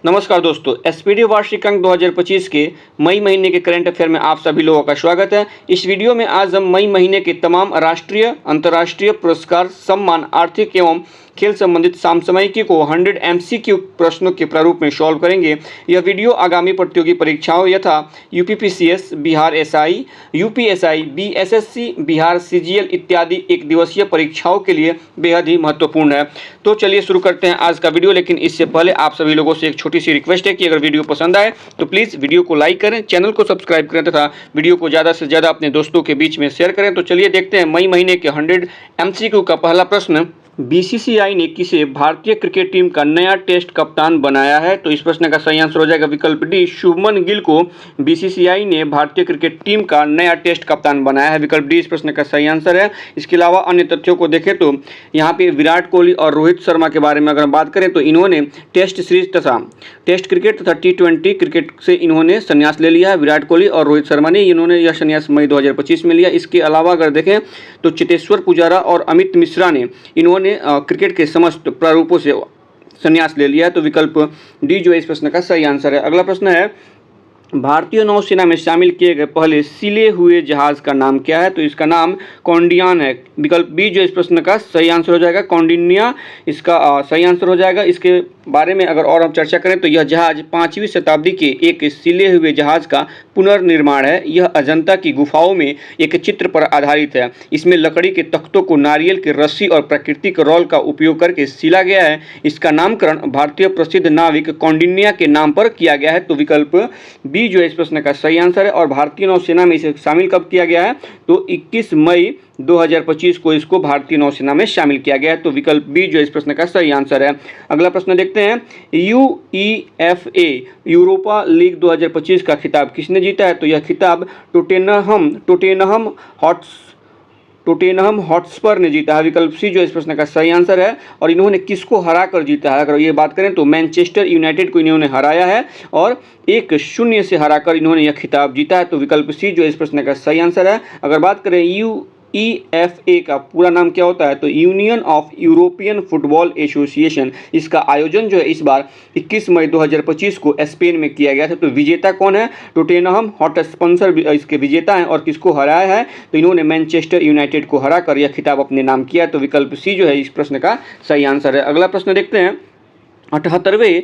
नमस्कार दोस्तों, एसपीडी वार्षिक अंक 2025 के मई महीने के करंट अफेयर में आप सभी लोगों का स्वागत है। इस वीडियो में आज हम मई महीने के तमाम राष्ट्रीय, अंतर्राष्ट्रीय पुरस्कार, सम्मान, आर्थिक एवं खेल संबंधित समसामयिकी को 100 एमसीक्यू प्रश्नों के प्रारूप में सॉल्व करेंगे। यह वीडियो आगामी प्रतियोगी परीक्षाओं यथा UPPCS, Bihar SI, UPSI, BSSC, Bihar CGL इत्यादि एक दिवसीय परीक्षाओं के लिए बेहद ही महत्वपूर्ण है। तो चलिए शुरू करते हैं आज का वीडियो। लेकिन इससे पहले आप सभी लोगों से एक छोटी सी रिक्वेस्ट है कि अगर वीडियो पसंद आए तो प्लीज़ वीडियो को लाइक करें, चैनल को सब्सक्राइब करें तथा वीडियो को ज़्यादा से ज़्यादा अपने दोस्तों के बीच में शेयर करें। तो चलिए देखते हैं मई महीने के 100 एमसीक्यू का पहला प्रश्न। बीसीसीआई ने किसे भारतीय क्रिकेट टीम का नया टेस्ट कप्तान बनाया है? तो इस प्रश्न का सही आंसर हो जाएगा विकल्प डी, शुभमन गिल को बीसीसीआई ने भारतीय क्रिकेट टीम का नया टेस्ट कप्तान बनाया है। विकल्प डी इस प्रश्न का सही आंसर है। इसके अलावा अन्य तथ्यों को देखें तो यहाँ पे विराट कोहली और रोहित शर्मा के बारे में अगर हम बात करें तो इन्होंने टेस्ट सीरीज तथा टेस्ट क्रिकेट तथा T20 क्रिकेट से इन्होंने संन्यास ले लिया है। विराट कोहली और रोहित शर्मा ने इन्होंने यह संन्यास मई 2025 में लिया। इसके अलावा अगर देखें तो चेतेश्वर पुजारा और अमित मिश्रा ने इन्होंने क्रिकेट के समस्त प्रारूपों से संन्यास ले लिया है। तो विकल्प डी जो है इस प्रश्न का सही आंसर है। अगला प्रश्न है, भारतीय नौसेना में शामिल किए गए पहले सिले हुए जहाज का नाम क्या है? तो इसका नाम कौंडिन्या है। विकल्प बी जो इस प्रश्न का सही आंसर हो जाएगा, कौंडिन्या इसका सही आंसर हो जाएगा। इसके बारे में अगर और हम चर्चा करें तो यह जहाज 5वीं शताब्दी के एक सिले हुए जहाज का पुनर्निर्माण है। यह अजंता की गुफाओं में एक चित्र पर आधारित है। इसमें लकड़ी के तख्तों को नारियल की रस्सी और प्राकृतिक रॉल का उपयोग करके सिला गया है। इसका नामकरण भारतीय प्रसिद्ध नाविक कौंडिन्या के नाम पर किया गया है। तो विकल्प बी जो है इस प्रश्न का सही आंसर है। और भारतीय नौसेना में इसे शामिल कब किया गया है? तो 21 मई 2025 को इसको भारतीय नौसेना में शामिल किया गया है। तो विकल्प बी जो इस प्रश्न का सही आंसर है। अगला प्रश्न देखते हैं, यूईएफए यूरोपा लीग 2025 का खिताब किसने जीता है? तो यह खिताब टोटेनहम हॉटस्पर ने जीता है। विकल्प सी जो इस प्रश्न का सही आंसर है। और इन्होंने किसको हरा कर जीता है? अगर ये बात करें तो मैनचेस्टर यूनाइटेड को इन्होंने हराया है और 1-0 से हराकर इन्होंने यह खिताब जीता है। तो विकल्प सी जो इस प्रश्न का सही आंसर है। अगर बात करें यूईएफए का पूरा नाम क्या होता है? तो union of European football association. इसका आयोजन जो है इस बार 21 मई 2025 को स्पेन में किया गया था। तो विजेता कौन है? टोटेनहम हॉटस्पर इसके विजेता हैं। और किसको हराया है? तो इन्होंने मैनचेस्टर यूनाइटेड को हराकर यह खिताब अपने नाम किया। तो विकल्प सी जो है इस प्रश्न का सही आंसर है। अगला प्रश्न देखते हैं, 78वें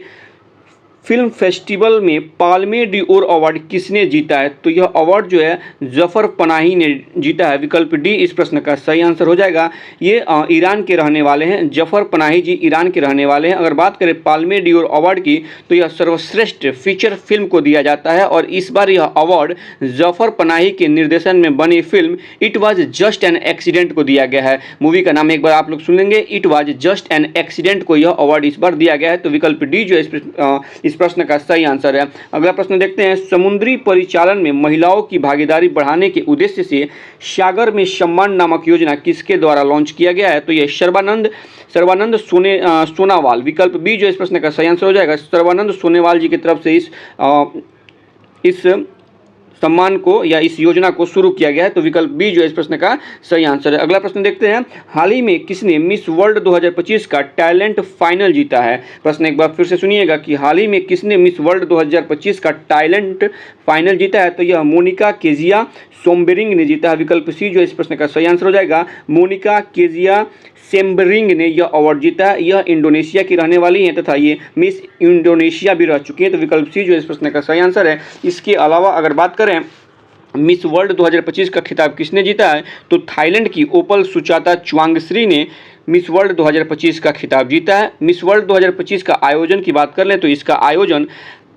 फिल्म फेस्टिवल में पाल्मे डी ओर अवार्ड किसने जीता है? तो यह अवार्ड जो है जफ़र पनाही ने जीता है। विकल्प डी इस प्रश्न का सही आंसर हो जाएगा। ये ईरान के रहने वाले हैं। जफ़र पनाही जी ईरान के रहने वाले हैं। अगर बात करें पाल्मे डी ओर अवार्ड की तो यह सर्वश्रेष्ठ फीचर फिल्म को दिया जाता है। और इस बार यह अवार्ड जफ़र पनाही के निर्देशन में बनी film it was just an accident को दिया गया है। मूवी का नाम एक बार आप लोग सुन लेंगे, it was just an accident को यह अवार्ड इस बार दिया गया है। तो विकल्प डी जो इस प्रश्न का सही आंसर है। अगला प्रश्न देखते हैं, समुद्री परिचालन में महिलाओं की भागीदारी बढ़ाने के उद्देश्य से सागर में सम्मान नामक योजना किसके द्वारा लॉन्च किया गया है? तो यह सर्बानंद सोनावाल। विकल्प बी जो इस प्रश्न का सही आंसर हो जाएगा, सर्बानंद सोनेवाल जी की तरफ से इस सम्मान को या इस योजना को शुरू किया गया है। तो विकल्प बी जो इस प्रश्न का सही आंसर है। अगला प्रश्न देखते हैं, हाल ही में किसने मिस वर्ल्ड 2025 का टैलेंट फाइनल जीता है? प्रश्न एक बार फिर से सुनिएगा कि हाल ही में किसने मिस वर्ल्ड 2025 का टैलेंट फाइनल जीता है? तो यह मोनिका केजिया सोमबेरिंग ने जीता है। विकल्प सी जो इस प्रश्न का सही आंसर हो जाएगा, मोनिका केजिया सेम्बरिंग ने यह अवार्ड जीता है। यह इंडोनेशिया की रहने वाली हैं तथा ये मिस इंडोनेशिया भी रह चुकी हैं। तो विकल्प सी जो इस प्रश्न का सही आंसर है। इसके अलावा अगर बात करें मिस वर्ल्ड 2025 का खिताब किसने जीता है? तो थाईलैंड की ओपल सुचाता चुवांगश्री ने मिस वर्ल्ड 2025 का खिताब जीता है। मिस वर्ल्ड 2025 का आयोजन की बात कर लें तो इसका आयोजन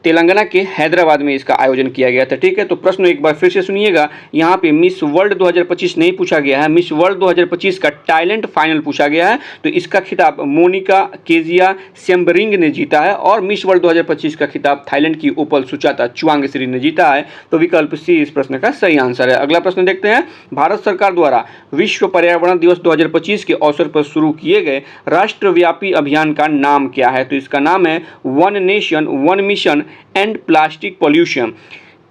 तेलंगाना के हैदराबाद में इसका आयोजन किया गया था। ठीक है, तो प्रश्न एक बार फिर से सुनिएगा। यहाँ पे मिस वर्ल्ड 2025 नहीं पूछा गया है, मिस वर्ल्ड 2025 का टैलेंट फाइनल पूछा गया है। तो इसका खिताब मोनिका केजिया सेम्बरिंग ने जीता है। और मिस वर्ल्ड 2025 का खिताब थाईलैंड की ओपल सुचाता चुवांगश्री ने जीता है। तो विकल्प सी इस प्रश्न का सही आंसर है। अगला प्रश्न देखते हैं, भारत सरकार द्वारा विश्व पर्यावरण दिवस 2025 के अवसर पर शुरू किए गए राष्ट्रव्यापी अभियान का नाम क्या है? तो इसका नाम है one nation one mission and plastic pollution.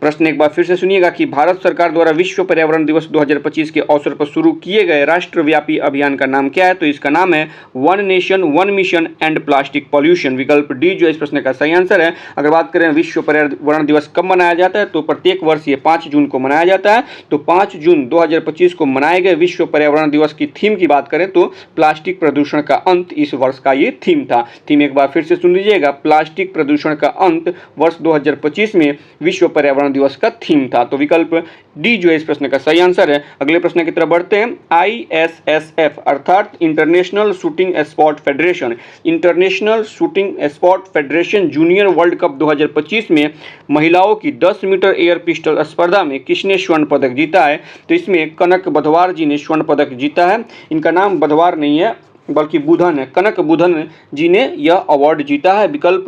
प्रश्न एक बार फिर से सुनिएगा कि भारत सरकार द्वारा विश्व पर्यावरण दिवस 2025 के अवसर पर शुरू किए गए राष्ट्रव्यापी अभियान का नाम क्या है? तो इसका नाम है one nation one mission and plastic pollution. विकल्प डी जो इस प्रश्न का सही आंसर है। अगर बात करें विश्व पर्यावरण दिवस कब मनाया जाता है, तो प्रत्येक वर्ष ये 5 जून को मनाया जाता है। तो 5 जून 2025 को मनाए गए विश्व पर्यावरण दिवस की थीम की बात करें तो प्लास्टिक प्रदूषण का अंत इस वर्ष का ये थीम था। थीम एक बार फिर से सुन लीजिएगा, प्लास्टिक प्रदूषण का अंत वर्ष 2025 में विश्व पर्यावरण दिवस का थीम था। तो विकल्प डी जो इस प्रश्न का सही आंसर है। अगले प्रश्न की तरफ बढ़ते हैं। ISSF अर्थात international shooting sport federation, international shooting sport federation junior world cup 2025 में महिलाओं की 10 मीटर एयर पिस्टल स्पर्धा में किसने स्वर्ण पदक जीता है? तो इसमें कनक बधवार जी ने स्वर्ण पदक जीता है। इनका नाम बधवार नहीं है बल्कि बुधन है। कनक बुधन जी ने यह अवार्ड जीता है। विकल्प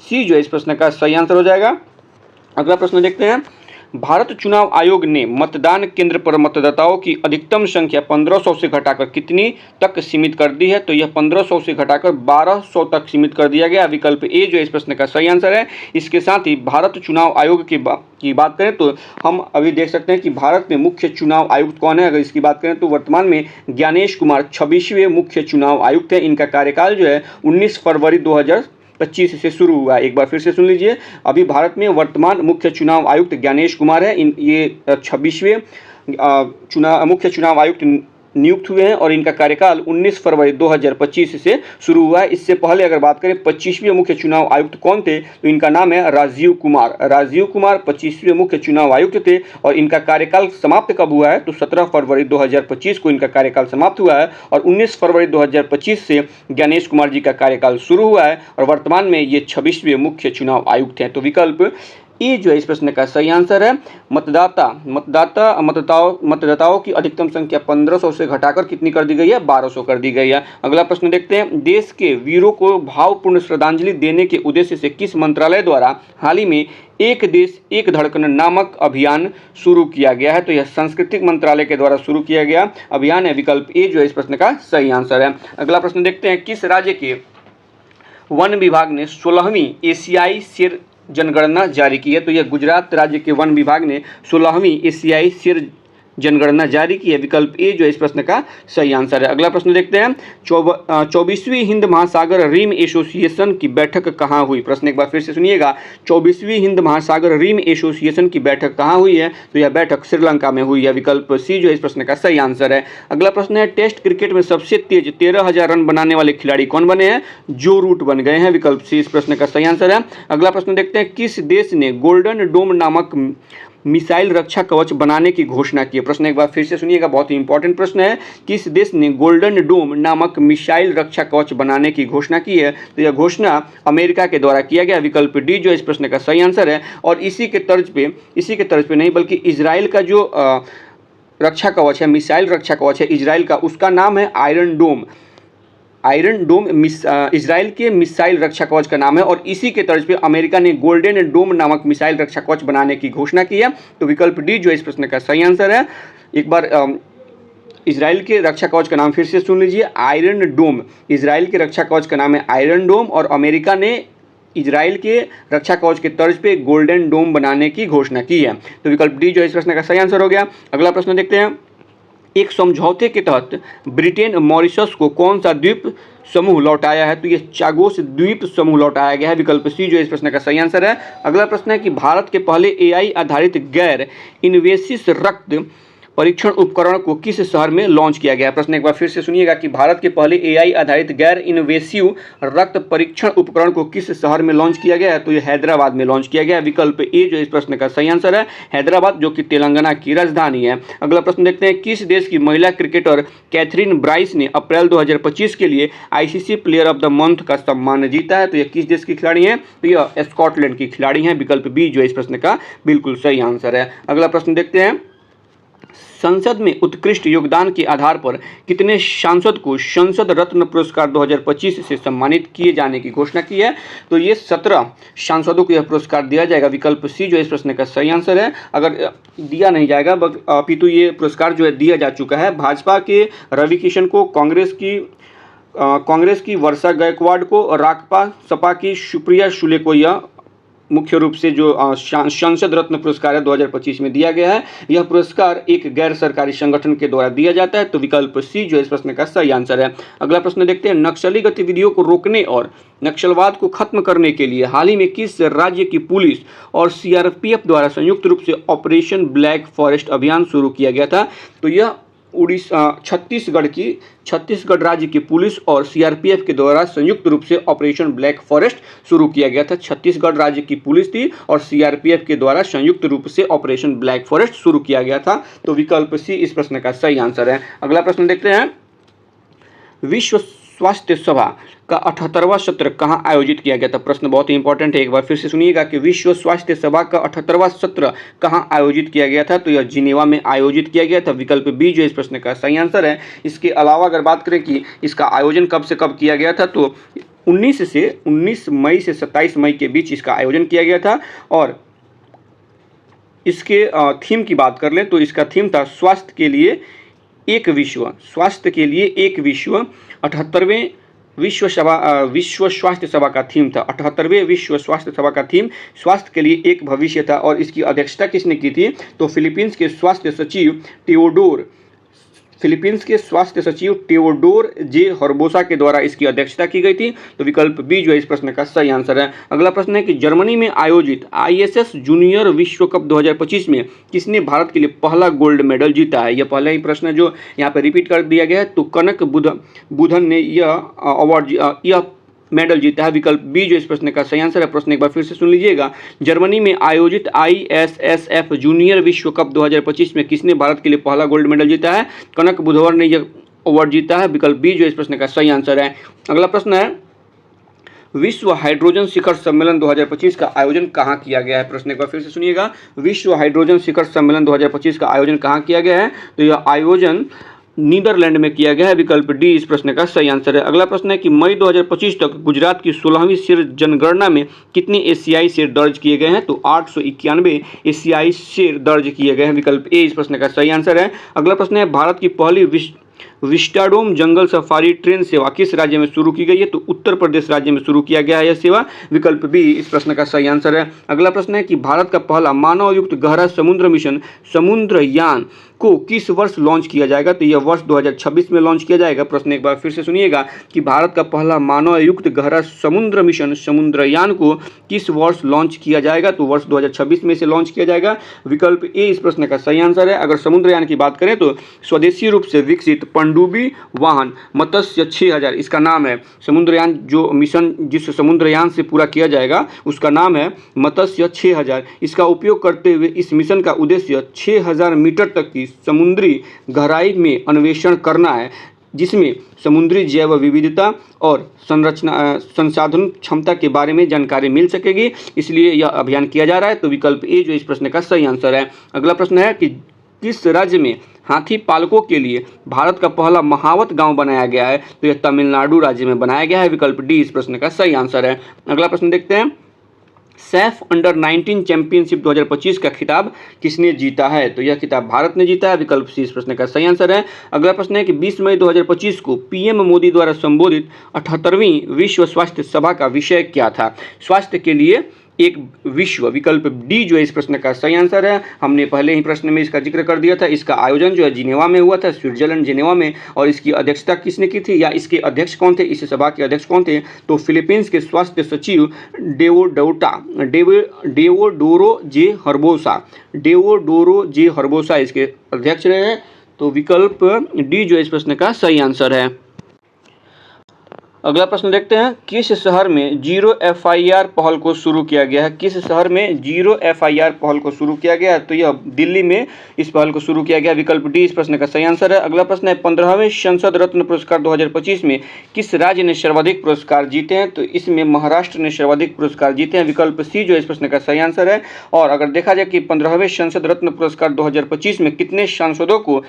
सी जो इस प्रश्न का सही आंसर हो जाएगा। अगला प्रश्न देखते हैं। भारत चुनाव आयोग ने मतदान केंद्र पर मतदाताओं की अधिकतम संख्या 1500 से घटाकर कितनी तक सीमित कर दी है? तो यह 1500 से घटाकर 1200 तक सीमित कर दिया गया। विकल्प ए जो इस प्रश्न का सही आंसर है। इसके साथ ही भारत चुनाव आयोग की बात करें तो हम अभी देख सकते हैं कि भारत में मुख्य चुनाव आयुक्त कौन है। अगर इसकी बात करें तो वर्तमान में ज्ञानेश कुमार 26वें मुख्य चुनाव आयुक्त हैं। इनका कार्यकाल जो है 19 फरवरी 2025 से शुरू हुआ है। एक बार फिर से सुन लीजिए, अभी भारत में वर्तमान मुख्य चुनाव आयुक्त ज्ञानेश कुमार है। ये 26वें मुख्य चुनाव आयुक्त नियुक्त हुए हैं और इनका कार्यकाल 19 फरवरी 2025 से शुरू हुआ है। इससे पहले अगर बात करें 25वें मुख्य चुनाव आयुक्त कौन थे, तो इनका नाम है राजीव कुमार। राजीव कुमार 25वें मुख्य चुनाव आयुक्त थे और इनका कार्यकाल समाप्त कब हुआ है? तो 17 फरवरी 2025 को इनका कार्यकाल समाप्त हुआ है और 19 फरवरी 2025 से ज्ञानेश कुमार जी का कार्यकाल शुरू हुआ है और वर्तमान में ये 26वें मुख्य चुनाव आयुक्त हैं। तो विकल्प ए जो है इस प्रश्न का सही आंसर है। मतदाताओं की अधिकतम संख्या 1500 से घटाकर कितनी कर दी गई है? 1200 कर दी गई है। अगला प्रश्न देखते हैं। देश के वीरों को भावपूर्ण श्रद्धांजलि देने के उद्देश्य से किस मंत्रालय द्वारा हाल ही में एक देश एक धड़कन नामक अभियान शुरू किया गया है? तो यह सांस्कृतिक मंत्रालय के द्वारा शुरू किया गया अभियान है। विकल्प ए जो है इस प्रश्न का सही आंसर है। अगला प्रश्न देखते हैं। किस राज्य के वन विभाग ने 16वीं एशियाई शेर जनगणना जारी की है? तो यह गुजरात राज्य के वन विभाग ने 16वीं एशियाई शेर जनगणना जारी की है। विकल्प ए जो इस प्रश्न का सही आंसर है। अगला प्रश्न देखते हैं। 24वीं हिंद महासागर रिम एसोसिएशन की बैठक कहाँ हुई? प्रश्न एक बार फिर से सुनिएगा। 24वीं हिंद महासागर रिम एसोसिएशन की बैठक कहाँ हुई है? तो यह बैठक श्रीलंका में हुई है। विकल्प सी जो इस प्रश्न का सही आंसर है। अगला प्रश्न है। टेस्ट क्रिकेट में सबसे तेज 13,000 रन बनाने वाले खिलाड़ी कौन बने हैं? जो रूट बन गए हैं। विकल्प सी इस प्रश्न का सही आंसर है। अगला प्रश्न देखते हैं। किस देश ने गोल्डन डोम नामक मिसाइल रक्षा कवच बनाने की घोषणा की है? प्रश्न एक बार फिर से सुनिएगा, बहुत ही इंपॉर्टेंट प्रश्न है। किस देश ने गोल्डन डोम नामक मिसाइल रक्षा कवच बनाने की घोषणा की है? तो यह घोषणा अमेरिका के द्वारा किया गया। विकल्प डी जो इस प्रश्न का सही आंसर है। और इसी के तर्ज पे नहीं बल्कि इजराइल का जो रक्षा कवच है, मिसाइल रक्षा कवच है इजराइल का, उसका नाम है आयरन डोम। इजराइल के मिसाइल रक्षा कवच का नाम है और इसी के तर्ज पे अमेरिका ने गोल्डन डोम नामक मिसाइल रक्षा कवच बनाने की घोषणा की है। तो विकल्प डी जो इस प्रश्न का सही आंसर है। एक बार इजराइल के रक्षा कवच का नाम फिर से सुन लीजिए, आयरन डोम। इजराइल के रक्षा कवच का नाम है आयरन डोम और अमेरिका ने इजराइल के रक्षा कवच के तर्ज पे गोल्डन डोम बनाने की घोषणा की है। तो विकल्प डी जो इस प्रश्न का सही आंसर हो गया। अगला प्रश्न देखते हैं। एक समझौते के तहत ब्रिटेन मॉरिशस को कौन सा द्वीप समूह लौटाया है? तो ये चागोस द्वीप समूह लौटाया गया है। विकल्प सी जो इस प्रश्न का सही आंसर है। अगला प्रश्न है कि भारत के पहले AI आधारित गैर इन्वेसिव रक्त परीक्षण उपकरण को किस शहर में लॉन्च किया गया है? प्रश्न एक बार फिर से सुनिएगा कि भारत के पहले AI आधारित गैर इन्वेसिव रक्त परीक्षण उपकरण को किस शहर में लॉन्च किया गया है? तो यह हैदराबाद में लॉन्च किया गया है। विकल्प ए जो इस प्रश्न का सही आंसर है, हैदराबाद, जो कि तेलंगाना की राजधानी है। अगला प्रश्न देखते हैं। किस देश की महिला क्रिकेटर कैथरीन ब्राइस ने अप्रैल 2025 के लिए ICC player of the month का सम्मान जीता है? तो यह किस देश की खिलाड़ी है? तो यह स्कॉटलैंड की खिलाड़ी है। विकल्प बी जो इस प्रश्न का बिल्कुल सही आंसर है। अगला प्रश्न देखते हैं। संसद में उत्कृष्ट योगदान के आधार पर कितने सांसद को संसद रत्न पुरस्कार 2025 से सम्मानित किए जाने की घोषणा की है? तो ये 17 सांसदों को यह पुरस्कार दिया जाएगा। विकल्प सी जो इस प्रश्न का सही आंसर है। अगर दिया नहीं जाएगा अपितु ये पुरस्कार जो है दिया जा चुका है। भाजपा के रवि किशन को, कांग्रेस की वर्षा गायकवाड़ को, राकपा सपा की सुप्रिया शुले को यह मुख्य रूप से जो संसद रत्न पुरस्कार है 2025 में दिया गया है। यह पुरस्कार एक गैर सरकारी संगठन के द्वारा दिया जाता है। तो विकल्प सी जो इस प्रश्न का सही आंसर है। अगला प्रश्न देखते हैं, नक्सली गतिविधियों को रोकने और नक्सलवाद को खत्म करने के लिए हाल ही में किस राज्य की पुलिस और सीआरपीएफ द्वारा संयुक्त रूप से ऑपरेशन ब्लैक फॉरेस्ट अभियान शुरू किया गया था? तो यह छत्तीसगढ़ राज्य की पुलिस और सीआरपीएफ के द्वारा संयुक्त रूप से ऑपरेशन ब्लैक फॉरेस्ट शुरू किया गया था। छत्तीसगढ़ राज्य की पुलिस थी और सीआरपीएफ के द्वारा संयुक्त रूप से ऑपरेशन ब्लैक फॉरेस्ट शुरू किया गया था। तो विकल्प सी इस प्रश्न का सही आंसर है। अगला प्रश्न देखते हैं, विश्व स्वास्थ्य सभा का 78वां सत्र कहाँ आयोजित किया गया था? प्रश्न बहुत ही इंपॉर्टेंट है, एक बार फिर से सुनिएगा कि विश्व स्वास्थ्य सभा का 78वां सत्र कहाँ आयोजित किया गया था? तो यह जिनेवा में आयोजित किया गया था। विकल्प बी जो इस प्रश्न का सही आंसर है। इसके अलावा अगर बात करें कि इसका आयोजन कब से कब किया गया था, तो 19 मई से 27 मई के बीच इसका आयोजन किया गया था। और इसके थीम की बात कर लें तो इसका थीम था स्वास्थ्य के लिए एक विश्व। 78वें विश्व स्वास्थ्य सभा का थीम था। 78वें विश्व स्वास्थ्य सभा का थीम स्वास्थ्य के लिए एक भविष्य था। और इसकी अध्यक्षता किसने की थी? तो फिलीपींस के स्वास्थ्य सचिव टेओडोर जे हर्बोसा के द्वारा इसकी अध्यक्षता की गई थी। तो विकल्प बी जो है इस प्रश्न का सही आंसर है। अगला प्रश्न है कि जर्मनी में आयोजित आईएसएस जूनियर विश्व कप 2025 में किसने भारत के लिए पहला गोल्ड मेडल जीता है? यह पहला ही प्रश्न जो यहाँ पर रिपीट कर दिया गया है। तो कनक बुधन ने यह मेडल जीता है। विकल्प बी जो इस प्रश्न का सही आंसर है। प्रश्न एक बार फिर से सुन लीजिएगा, जर्मनी में आयोजित आईएसएसएफ जूनियर विश्व कप 2025 में किसने भारत के लिए पहला गोल्ड मेडल जीता है? कनक बुधवर ने यह अवार्ड जीता है। विकल्प बी जो इस प्रश्न का सही आंसर है। अगला प्रश्न है, विश्व हाइड्रोजन शिखर सम्मेलन 2025 का आयोजन कहाँ किया गया है? प्रश्न एक बार फिर से सुनिएगा, विश्व हाइड्रोजन शिखर सम्मेलन 2025 का आयोजन कहाँ किया गया है? तो यह आयोजन नीदरलैंड में किया गया है। विकल्प डी इस प्रश्न का सही आंसर है। अगला प्रश्न है कि मई 2025 तक गुजरात की 16वीं शेर जनगणना में कितने एशियाई शेर दर्ज किए गए हैं? तो 891 एशियाई शेर दर्ज किए गए हैं। विकल्प ए इस प्रश्न का सही आंसर है। अगला प्रश्न है, भारत की पहली विस्टाडोम जंगल सफारी ट्रेन सेवा किस राज्य में शुरू की गई है? तो उत्तर प्रदेश राज्य में शुरू किया गया है यह सेवा। विकल्प बी इस प्रश्न का सही आंसर है। अगला प्रश्न है कि भारत का पहला मानव युक्त गहरा समुद्र मिशन समुद्रयान को किस वर्ष लॉन्च किया जाएगा? तो यह वर्ष 2026 में लॉन्च किया जाएगा। प्रश्न एक बार फिर से सुनिएगा कि भारत का पहला मानव युक्त गहरा समुद्र मिशन समुद्रयान को किस वर्ष लॉन्च किया जाएगा? तो वर्ष 2026 में से लॉन्च किया जाएगा। विकल्प ए इस प्रश्न का सही आंसर है। अगर समुद्रयान की बात करें तो स्वदेशी रूप से विकसित पनडुब्बी वाहन मत्स्य 6000 इसका नाम है। समुद्रयान जो मिशन जिस समुद्रयान से पूरा किया जाएगा उसका नाम है मत्स्य 6000। इसका उपयोग करते हुए इस मिशन का उद्देश्य 6000 मीटर तक की समुद्री गहराई में अन्वेषण करना है, जिसमें समुद्री जैव विविधता और संसाधन क्षमता के बारे में जानकारी मिल सकेगी, इसलिए यह अभियान किया जा रहा है। तो विकल्प ए जो इस प्रश्न का सही आंसर है। अगला प्रश्न है कि किस राज्य में हाथी पालकों के लिए भारत का पहला महावत गांव बनाया गया है? तो यह तमिलनाडु राज्य में बनाया गया है। विकल्प डी इस प्रश्न का सही आंसर है। अगला प्रश्न देखते हैं, सैफ अंडर 19 चैंपियनशिप 2025 का खिताब किसने जीता है? तो यह खिताब भारत ने जीता है। विकल्प सी इस प्रश्न का सही आंसर है। अगला प्रश्न है कि 20 मई 2025 को पीएम मोदी द्वारा संबोधित 78वीं विश्व स्वास्थ्य सभा का विषय क्या था? स्वास्थ्य के लिए एक विश्व। विकल्प डी जो है इस प्रश्न का सही आंसर है। हमने पहले ही प्रश्न में इसका जिक्र कर दिया था। इसका आयोजन जो है जिनेवा में हुआ था, स्विट्जरलैंड जिनेवा में। और इसकी अध्यक्षता किसने की थी या इसके अध्यक्ष कौन थे, इस सभा के अध्यक्ष कौन थे? तो फिलीपींस के स्वास्थ्य सचिव डेओडोरो जे हर्बोसा इसके अध्यक्ष रहे हैं। तो विकल्प डी जो इस प्रश्न का सही आंसर है। अगला प्रश्न देखते हैं, किस शहर में जीरो एफआईआर पहल को शुरू किया गया है? किस शहर में जीरो एफआईआर पहल को शुरू किया गया है? तो यह दिल्ली में इस पहल को शुरू किया गया। विकल्प डी इस प्रश्न का सही आंसर है। अगला प्रश्न है, 15वें संसद रत्न पुरस्कार 2025 में किस राज्य ने सर्वाधिक पुरस्कार जीते हैं? तो इसमें महाराष्ट्र ने सर्वाधिक पुरस्कार जीते हैं। विकल्प सी जो इस प्रश्न का सही आंसर है। और अगर देखा जाए कि 15वें संसद रत्न पुरस्कार 2025 में कितने सांसदों को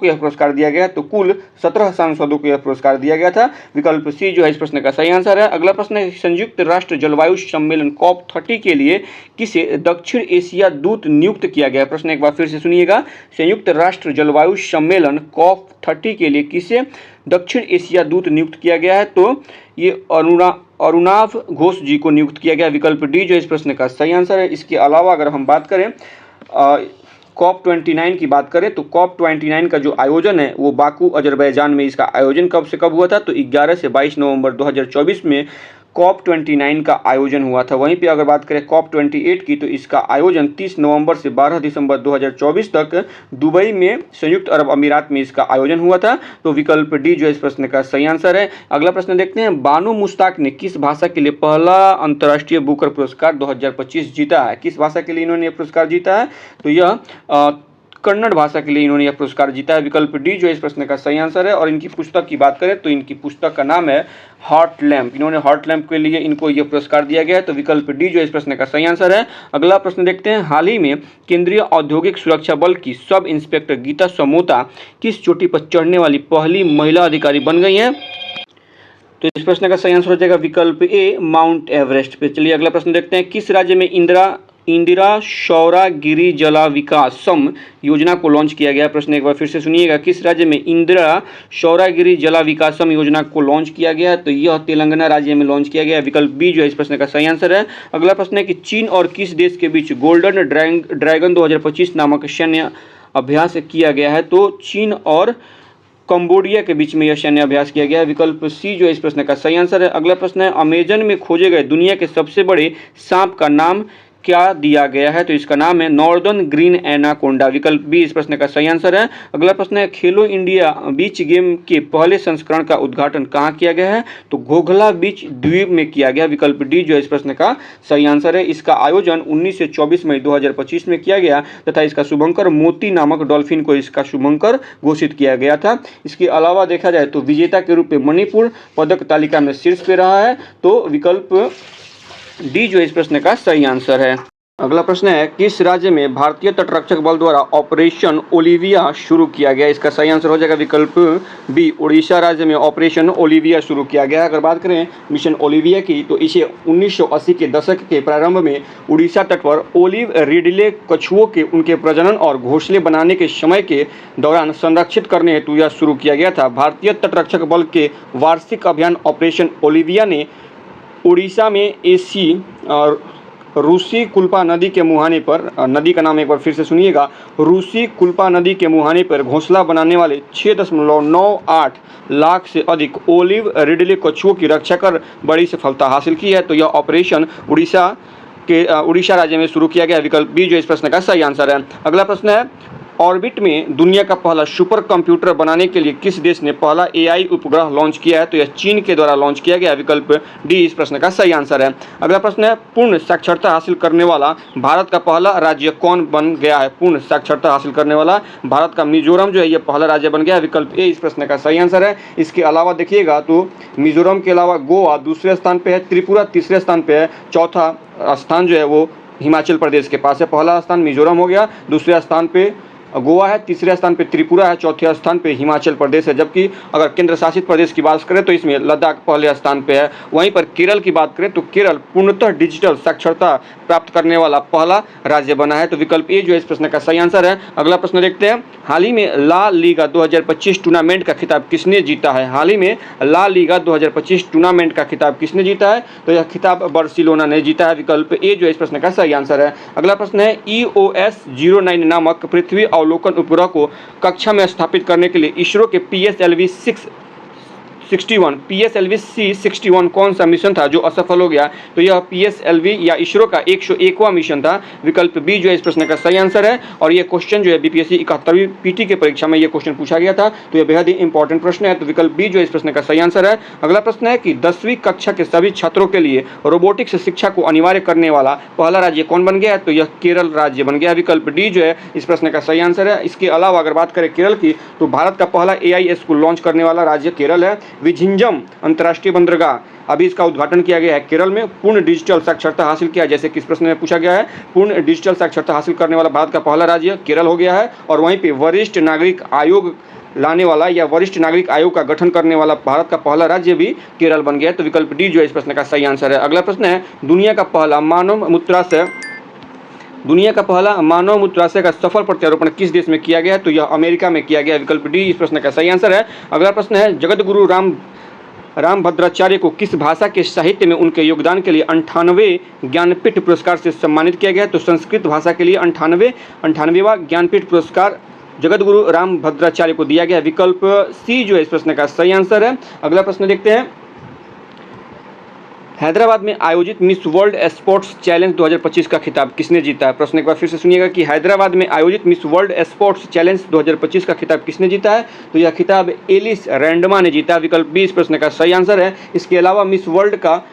यह पुरस्कार दिया गया, तो कुल 17 सांसदों को यह पुरस्कार दिया गया था। विकल्प सी जो है इस प्रश्न का सही आंसर है। अगला प्रश्न है, संयुक्त राष्ट्र जलवायु सम्मेलन COP30 के लिए किसे दक्षिण एशिया दूत नियुक्त किया गया? प्रश्न एक बार फिर से सुनिएगा, संयुक्त राष्ट्र जलवायु सम्मेलन COP30 के लिए किसे दक्षिण एशिया दूत नियुक्त किया गया है? तो ये अरुणाव घोष जी को नियुक्त किया गया, विकल्प डी जो इस प्रश्न का सही आंसर है। इसके अलावा अगर हम बात करें COP29 की बात करें तो COP29 का जो आयोजन है वो बाकू अजरबैजान में इसका आयोजन कब से कब हुआ था, तो 11 से 22 नवंबर 2024 में COP29 का आयोजन हुआ था। वहीं पे अगर बात करें COP28 की तो इसका आयोजन 30 नवंबर से 12 दिसंबर 2024 तक दुबई में संयुक्त अरब अमीरात में इसका आयोजन हुआ था। तो विकल्प डी जो इस प्रश्न का सही आंसर है। अगला प्रश्न देखते हैं, बानो मुश्ताक ने किस भाषा के लिए पहला अंतर्राष्ट्रीय बुकर पुरस्कार 2025 जीता है? किस भाषा के लिए इन्होंने यह पुरस्कार जीता है? तो यह कन्नड़ भाषा के लिए इन्होंने यह पुरस्कार जीता है। विकल्प डी जो इस प्रश्न का सही आंसर है। और इनकी पुस्तक की बात करें तो इनकी पुस्तक का नाम है हॉट लैम्प। इन्होंने हॉट लैम्प के लिए इनको यह पुरस्कार दिया गया है। तो विकल्प डी जो इस प्रश्न का सही आंसर है। अगला प्रश्न देखते हैं, हाल ही में केंद्रीय औद्योगिक सुरक्षा बल की सब इंस्पेक्टर गीता समोता किस चोटी पर चढ़ने वाली पहली महिला अधिकारी बन गई हैं? तो इस प्रश्न का सही आंसर हो जाएगा विकल्प ए, माउंट एवरेस्ट पे। चलिए अगला प्रश्न देखते हैं, किस राज्य में इंदिरा सौरागिरी जला विकासम योजना को लॉन्च किया गया? प्रश्न एक बार फिर से सुनिएगा, किस राज्य में इंदिरा सौरागिरी जला विकासम योजना को लॉन्च किया गया? तो यह तेलंगाना राज्य में लॉन्च किया गया। विकल्प बी जो है इस प्रश्न का सही आंसर है। अगला प्रश्न है कि चीन और किस देश के बीच गोल्डन ड्रैगन 2025 नामक सैन्य अभ्यास किया गया है? तो चीन और कंबोडिया के बीच में यह सैन्य अभ्यास किया गया है। विकल्प सी जो इस प्रश्न का सही आंसर है। अगला प्रश्न है, अमेजन में खोजे गए दुनिया के सबसे बड़े सांप का नाम क्या दिया गया है? तो इसका नाम है नॉर्दर्न ग्रीन एनाकोंडा। विकल्प बी इस प्रश्न का सही आंसर है। अगला प्रश्न है, खेलो इंडिया बीच गेम के पहले संस्करण का उद्घाटन कहाँ किया गया है? तो घोघला बीच द्वीप में किया गया। विकल्प डी जो इस प्रश्न का सही आंसर है। इसका आयोजन 19 से 24 मई 2025 में किया गया तथा इसका शुभंकर मोती नामक डॉल्फिन को इसका शुभंकर घोषित किया गया था। इसके अलावा देखा जाए तो विजेता के रूप में मणिपुर पदक तालिका में शीर्ष पे रहा है। तो विकल्प डी जो इस प्रश्न का सही आंसर है। अगला प्रश्न है, किस राज्य में भारतीय तटरक्षक बल द्वारा ऑपरेशन ओलिविया शुरू किया गया? इसका सही आंसर हो जाएगा विकल्प बी, उड़ीसा राज्य में ऑपरेशन ओलिविया शुरू किया गया है। अगर बात करें मिशन ओलिविया की तो इसे 1980 के दशक के प्रारंभ में उड़ीसा तट पर ओलिव रिडले कछुओं के उनके प्रजनन और घोंसले बनाने के समय के दौरान संरक्षित करने हेतु यह शुरू किया गया था। भारतीय तटरक्षक बल के वार्षिक अभियान ऑपरेशन ओलिविया ने उड़ीसा में एसी और रूसी कुल्पा नदी के मुहाने पर, नदी का नाम एक बार फिर से सुनिएगा, रूसी कुल्पा नदी के मुहाने पर घोंसला बनाने वाले 6.98 लाख से अधिक ओलिव रिडले कछुओं की रक्षा कर बड़ी सफलता हासिल की है। तो यह ऑपरेशन उड़ीसा राज्य में शुरू किया गया। विकल्प बी जो इस प्रश्न का सही आंसर है। अगला प्रश्न है, ऑर्बिट में दुनिया का पहला सुपर कंप्यूटर बनाने के लिए किस देश ने पहला एआई उपग्रह लॉन्च किया है? तो यह चीन के द्वारा लॉन्च किया गया। विकल्प डी इस प्रश्न का सही आंसर है। अगला प्रश्न है, पूर्ण साक्षरता हासिल करने वाला भारत का पहला राज्य कौन बन गया है? पूर्ण साक्षरता हासिल करने वाला भारत का मिजोरम जो है यह पहला राज्य बन गया है। विकल्प ए इस प्रश्न का सही आंसर है। इसके अलावा देखिएगा तो मिजोरम के अलावा गोवा दूसरे स्थान पर है, त्रिपुरा तीसरे स्थान पर है, चौथा स्थान जो है वो हिमाचल प्रदेश के पास है। पहला स्थान मिजोरम हो गया, दूसरे स्थान पे गोवा है, तीसरे स्थान पे त्रिपुरा है, चौथे स्थान पे हिमाचल प्रदेश है। जबकि अगर केंद्र शासित प्रदेश की बात करें तो इसमें लद्दाख पहले स्थान पे है। वहीं पर केरल की बात करें तो केरल पूर्णतः डिजिटल साक्षरता प्राप्त करने वाला पहला राज्य बना है। तो विकल्प ए जो है इस प्रश्न का सही आंसर है। अगला प्रश्न देखते हैं, हाल ही में ला लीगा 2025 टूर्नामेंट का खिताब किसने जीता है? हाल ही में ला लीगा 2025 टूर्नामेंट का खिताब किसने जीता है? तो यह खिताब बार्सिलोना ने जीता है। विकल्प ए जो इस प्रश्न का सही आंसर है। अगला प्रश्न है, EOS-09 नामक पृथ्वी अवलोकन उपग्रह को कक्षा में स्थापित करने के लिए इसरो के PSLV-C61 कौन सा मिशन था जो असफल हो गया? तो यह PSLV या इसरो का 101वां मिशन था। विकल्प बी जो है इस प्रश्न का सही आंसर है। और यह क्वेश्चन जो है BPSC 71वीं PT के परीक्षा में यह क्वेश्चन पूछा गया था। तो यह बेहद ही इंपॉर्टेंट प्रश्न है। तो विकल्प बी जो है इस प्रश्न का सही आंसर है। अगला प्रश्न है कि 10वीं कक्षा के सभी छात्रों के लिए रोबोटिक्स शिक्षा को अनिवार्य करने वाला पहला राज्य कौन बन गया है? तो यह केरल राज्य बन गया। विकल्प डी जो है इस प्रश्न का सही आंसर है। इसके अलावा अगर बात करें केरल की तो भारत का पहला AI स्कूल लॉन्च करने वाला राज्य केरल है। विझिंजम अंतर्राष्ट्रीय बंदरगाह अभी इसका उद्घाटन किया गया है केरल में। पूर्ण डिजिटल साक्षरता हासिल किया, जैसे कि इस प्रश्न में पूछा गया है, पूर्ण डिजिटल साक्षरता हासिल करने वाला भारत का पहला राज्य केरल हो गया है। और वहीं पे वरिष्ठ नागरिक आयोग लाने वाला या वरिष्ठ नागरिक आयोग का गठन करने वाला भारत का पहला राज्य भी केरल बन गया है। तो विकल्प डी जो है इस प्रश्न का सही आंसर है। अगला प्रश्न है, दुनिया का पहला मानव मूत्राशय का सफल प्रत्यारोपण किस देश में किया गया है? तो यह अमेरिका में किया गया। विकल्प डी इस प्रश्न का सही आंसर है। अगला प्रश्न है, जगत गुरु रामभद्राचार्य को किस भाषा के साहित्य में उनके योगदान के लिए 98 ज्ञानपीठ पुरस्कार से सम्मानित किया गया है? तो संस्कृत भाषा के लिए 98वां ज्ञानपीठ पुरस्कार जगतगुरु रामभद्राचार्य को दिया गया। विकल्प सी जो है इस प्रश्न का सही आंसर है। अगला प्रश्न देखते हैं, हैदराबाद में आयोजित मिस वर्ल्ड स्पोर्ट्स चैलेंज 2025 का खिताब किसने जीता है? प्रश्न एक बार फिर से सुनिएगा कि हैदराबाद में आयोजित मिस वर्ल्ड स्पोर्ट्स चैलेंज 2025 का खिताब किसने जीता है? तो यह खिताब एलिस रैंडमा ने जीता। विकल्प बी इस प्रश्न का सही आंसर है। इसके अलावा मिस वर्ल्ड का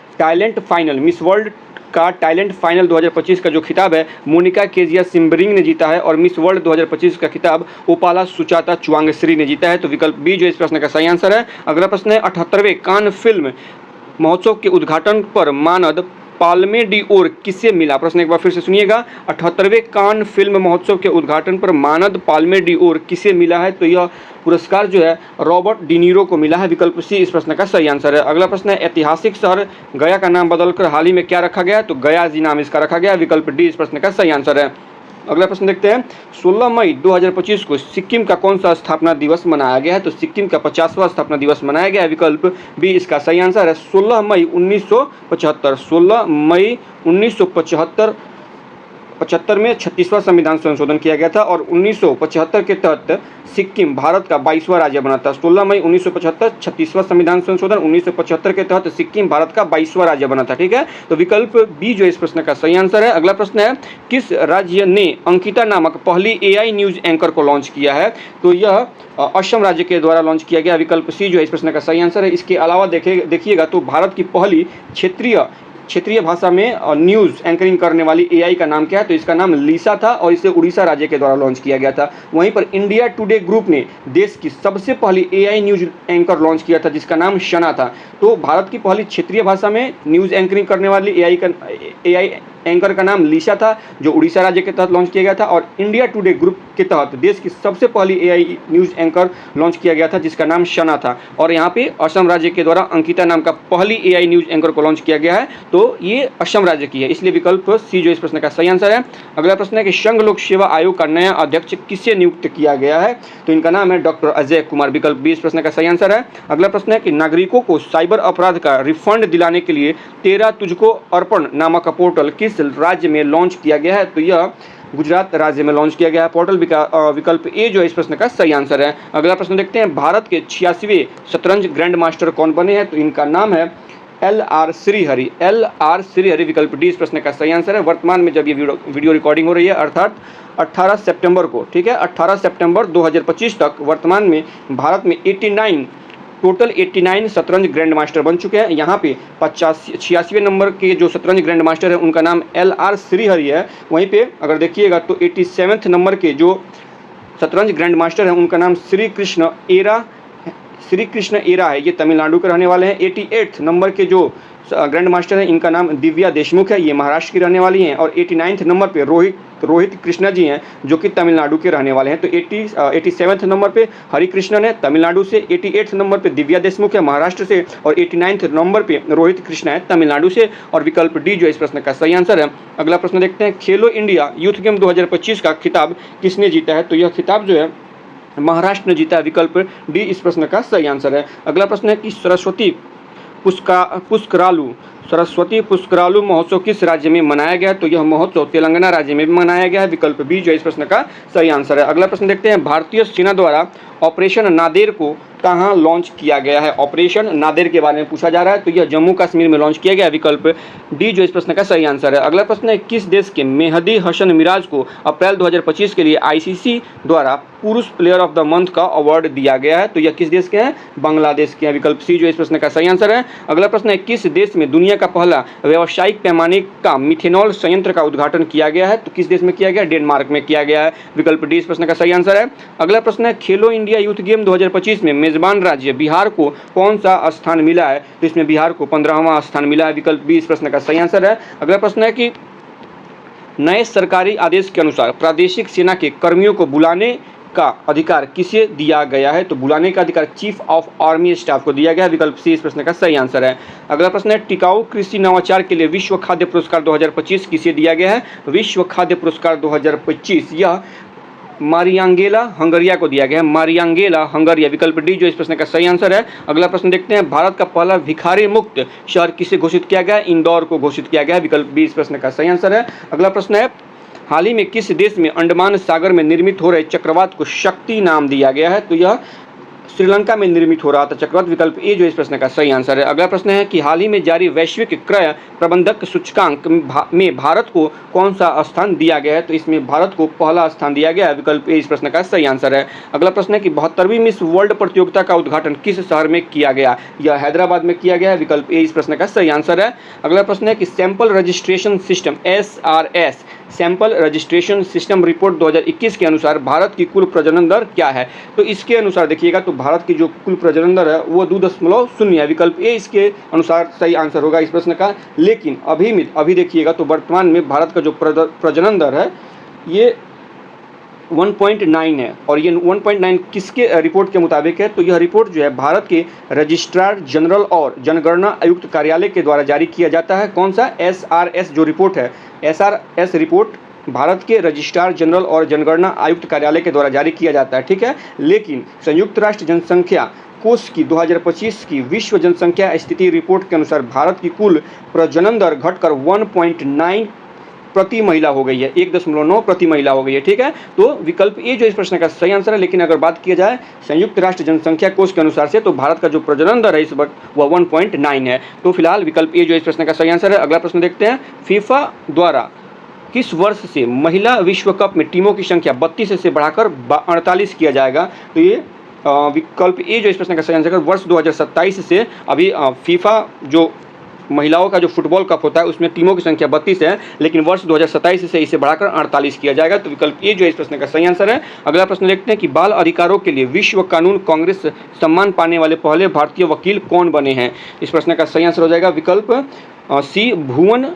टैलेंट फाइनल 2025 का जो खिताब है मोनिका केजिया सिम्बरिंग ने जीता है और मिस वर्ल्ड 2025 का खिताब ओपाला सुचाता चुवांगश्री ने जीता है। तो विकल्प बी जो इस प्रश्न का सही आंसर है। अगला प्रश्न है, 78वें कान फिल्म महोत्सव के उद्घाटन पर मानद पाल्मे डी ओर किसे मिला? प्रश्न एक बार फिर से सुनिएगा, 78वें कान फिल्म महोत्सव के उद्घाटन पर मानद पाल्मे डी ओर किसे मिला है? तो यह पुरस्कार जो है रॉबर्ट डिनीरो को मिला है। विकल्प सी इस प्रश्न का सही आंसर है। अगला प्रश्न है, ऐतिहासिक शहर गया का नाम बदलकर हाल ही में क्या रखा गया? तो गया जी नाम इसका रखा गया। विकल्प डी इस प्रश्न का सही आंसर है। अगला प्रश्न देखते हैं, 16 मई 2025 को सिक्किम का कौन सा स्थापना दिवस मनाया गया है? तो सिक्किम का 50वां स्थापना दिवस मनाया गया है। विकल्प बी इसका सही आंसर है। 16 मई 1975 में 36वां संविधान संशोधन किया गया था और 1975 के तहत सिक्किम भारत का 22वां राज्य बना था। 16 मई 1975 36वां संविधान संशोधन, 1975 के तहत सिक्किम भारत का 22वां राज्य बना था। ठीक है, तो विकल्प बी जो इस प्रश्न का सही आंसर है। अगला प्रश्न है, किस राज्य ने अंकिता नामक पहली एआई न्यूज एंकर को लॉन्च किया है? तो यह असम राज्य के द्वारा लॉन्च किया गया। विकल्प सी जो है इस प्रश्न का सही आंसर है। इसके अलावा देखिएगा तो भारत की पहली क्षेत्रीय भाषा में न्यूज़ एंकरिंग करने वाली एआई का नाम क्या है? तो इसका नाम लीसा था और इसे उड़ीसा राज्य के द्वारा लॉन्च किया गया था। वहीं पर इंडिया टुडे ग्रुप ने देश की सबसे पहली एआई न्यूज़ एंकर लॉन्च किया था जिसका नाम शना था। तो भारत की पहली क्षेत्रीय भाषा में न्यूज़ एंकरिंग करने वाली एआई एंकर का नाम लीसा था जो उड़ीसा राज्य के तहत लॉन्च किया गया था और इंडिया टुडे ग्रुप के तहत देश की सबसे पहली एआई न्यूज़ एंकर लॉन्च किया गया था जिसका नाम शना था। और यहाँ पे असम राज्य के द्वारा अंकिता नाम का पहली एआई न्यूज़ एंकर को लॉन्च किया गया है, तो ये असम राज्य की है, इसलिए विकल्प सी जो इस प्रश्न का सही आंसर है। अगला प्रश्न है कि संघ लोक सेवा आयोग का नया अध्यक्ष किसे नियुक्त किया गया है? तो इनका नाम है डॉक्टर अजय कुमार। विकल्प बी इस प्रश्न का सही आंसर है। अगला प्रश्न है कि नागरिकों को साइबर अपराध का रिफंड दिलाने के लिए तेरा तुझको अर्पण नामक पोर्टल किस राज्य में लॉन्च किया गया है? तो यह गुजरात राज्य में लॉन्च किया गया है पोर्टल। विकल्प ए जो है इस प्रश्न का सही आंसर है। अगला प्रश्न देखते हैं, भारत के 86वें शतरंज ग्रैंड मास्टर कौन बने हैं? तो इनका नाम है LR श्रीहरि। विकल्प डी इस प्रश्न का सही आंसर है। वर्तमान में जब ये वीडियो रिकॉर्डिंग हो रही है अर्थात 18 सितंबर को, ठीक है, 18 सितंबर 2025 तक वर्तमान में भारत में 89 शतरंज ग्रैंड मास्टर बन चुके हैं। यहाँ पे 86वें नंबर के जो शतरंज ग्रैंड मास्टर है उनका नाम LR श्रीहरि है। वहीं पे अगर देखिएगा तो 87वें नंबर के जो शतरंज ग्रैंड मास्टर है उनका नाम श्री कृष्ण एरा है, ये तमिलनाडु के रहने वाले हैं। 88 नंबर के जो ग्रैंड मास्टर है इनका नाम दिव्या देशमुख है, ये महाराष्ट्र की रहने वाली हैं। और 89 नंबर पे रोहित कृष्णा जी हैं जो कि तमिलनाडु के रहने वाले हैं। तो 87 नंबर पे हरि कृष्णन है तमिलनाडु से, 88 नंबर पे दिव्या देशमुख है महाराष्ट्र से और 89 नंबर पे रोहित कृष्णा है तमिलनाडु से। और विकल्प डी जो इस प्रश्न का सही आंसर है। अगला प्रश्न देखते हैं, खेलो इंडिया यूथ गेम 2025 का खिताब किसने जीता है? तो यह खिताब जो है महाराष्ट्र ने जीता है। विकल्प डी इस प्रश्न का सही आंसर है। अगला प्रश्न है कि सरस्वती पुष्करालू महोत्सव किस राज्य में मनाया गया है? तो यह महोत्सव तेलंगाना राज्य में मनाया गया है। विकल्प बी जो इस प्रश्न का सही आंसर है। अगला प्रश्न देखते हैं, भारतीय सेना द्वारा ऑपरेशन नादेर को कहाँ लॉन्च किया गया है? ऑपरेशन नादेर के बारे में पूछा जा रहा है, तो यह जम्मू कश्मीर में लॉन्च किया गया है। विकल्प डी जो इस प्रश्न का सही आंसर है। अगला प्रश्न है, किस देश के मेहदी हसन मिराज को अप्रैल 2025 के लिए आईसीसी द्वारा पुरुष प्लेयर ऑफ द मंथ का अवार्ड दिया गया है? तो यह किस देश के हैं? बांग्लादेश के हैं। विकल्प सी जो इस प्रश्न का सही आंसर है। अगला प्रश्न है, किस देश में दुनिया का पहला व्यावसायिक पैमाने का मिथेनॉल संयंत्र का उद्घाटन किया गया है? तो किस देश में किया गया? डेनमार्क में किया गया है। विकल्प डी इस प्रश्न का सही आंसर है। अगला प्रश्न है, खेलो इंडिया यूथ गेम 2025 में मेजबान राज्य बिहार को कौन सा स्थान मिला है? तो इसमें बिहार को 15वां स्थान मिला है। विकल्प बी इस प्रश्न का सही आंसर है। अगला प्रश्न है कि नए सरकारी आदेश के अनुसार प्रादेशिक सेना के कर्मियों को बुलाने का अधिकार किसे दिया गया है? तो बुलाने का अधिकार चीफ ऑफ आर्मी स्टाफ को दिया गया है। विकल्प सी इस प्रश्न का सही आंसर है। अगला प्रश्न है, टिकाऊ कृषि नवाचार के लिए विश्व खाद्य पुरस्कार 2025 किसे दिया गया है? विश्व खाद्य पुरस्कार 2025 यह मारियांगेला हंगरिया को दिया गया है, मारियांगेला हंगरिया, विकल्प डी जो इस प्रश्न का सही आंसर है। अगला प्रश्न देखते हैं, भारत का पहला भिखारी मुक्त शहर किसे घोषित किया गया? इंदौर को घोषित किया गया है, विकल्प बी इस प्रश्न का सही आंसर है। अगला प्रश्न है, हाल ही में किस देश में अंडमान सागर में निर्मित हो रहे चक्रवात को शक्ति नाम दिया गया है? तो यह श्रीलंका में निर्मित हो रहा था चक्रवात, विकल्प ए जो इस प्रश्न का सही आंसर है। अगला प्रश्न है कि हाल ही में जारी वैश्विक क्रय प्रबंधक सूचकांक में भारत को कौन सा स्थान दिया गया है? तो इसमें भारत को पहला स्थान दिया गया है, विकल्प ए इस प्रश्न का सही आंसर है। अगला प्रश्न है कि 72वीं मिस वर्ल्ड प्रतियोगिता का उद्घाटन किस शहर में किया गया? यह हैदराबाद में किया गया है, विकल्प ए इस प्रश्न का सही आंसर है। अगला प्रश्न है कि sample registration system SRS sample registration system report 2021 के अनुसार भारत की कुल प्रजनन दर क्या है? तो इसके अनुसार देखिएगा तो भारत की जो कुल प्रजनन दर है वो 2.0 है, विकल्प ए इसके अनुसार सही आंसर होगा इस प्रश्न का। लेकिन अभी देखिएगा तो वर्तमान में भारत का जो प्रजनन दर है ये 1.9 है, और ये 1.9 किसके रिपोर्ट के मुताबिक है? तो यह रिपोर्ट जो है भारत के रजिस्ट्रार जनरल और जनगणना आयुक्त कार्यालय के द्वारा जारी किया जाता है। कौन सा? SRS जो रिपोर्ट है, SRS रिपोर्ट भारत के रजिस्ट्रार जनरल और जनगणना आयुक्त कार्यालय के द्वारा जारी किया जाता है, ठीक है। लेकिन संयुक्त राष्ट्र जनसंख्या कोष की 2025 की विश्व जनसंख्या स्थिति रिपोर्ट के अनुसार भारत की कुल प्रजनन दर घटकर 1.9 प्रति महिला हो गई है, 1.9 प्रति महिला हो गई है, ठीक है। तो विकल्प ए जो इस प्रश्न का सही आंसर है। लेकिन अगर बात किया जाए संयुक्त राष्ट्र जनसंख्या कोष के अनुसार से तो भारत का जो प्रजनन दर है इस वक्त वह 1.9 है। तो फिलहाल विकल्प ए जो इस प्रश्न का सही आंसर है। अगला प्रश्न देखते हैं, फीफा द्वारा किस वर्ष से महिला विश्व कप में टीमों की संख्या 32 से बढ़ाकर 48 किया जाएगा? तो ये विकल्प ए जो इस प्रश्न का सही आंसर है। वर्ष 2027 से अभी फीफा जो महिलाओं का जो फुटबॉल कप होता है उसमें टीमों की संख्या 32 है, लेकिन वर्ष 2027 से इसे बढ़ाकर 48 किया जाएगा। तो विकल्प ए जो इस प्रश्न का सही आंसर है। अगला प्रश्न देखते हैं कि बाल अधिकारों के लिए विश्व कानून कांग्रेस सम्मान पाने वाले पहले भारतीय वकील कौन बने हैं? इस प्रश्न का सही आंसर हो जाएगा विकल्प सी भुवन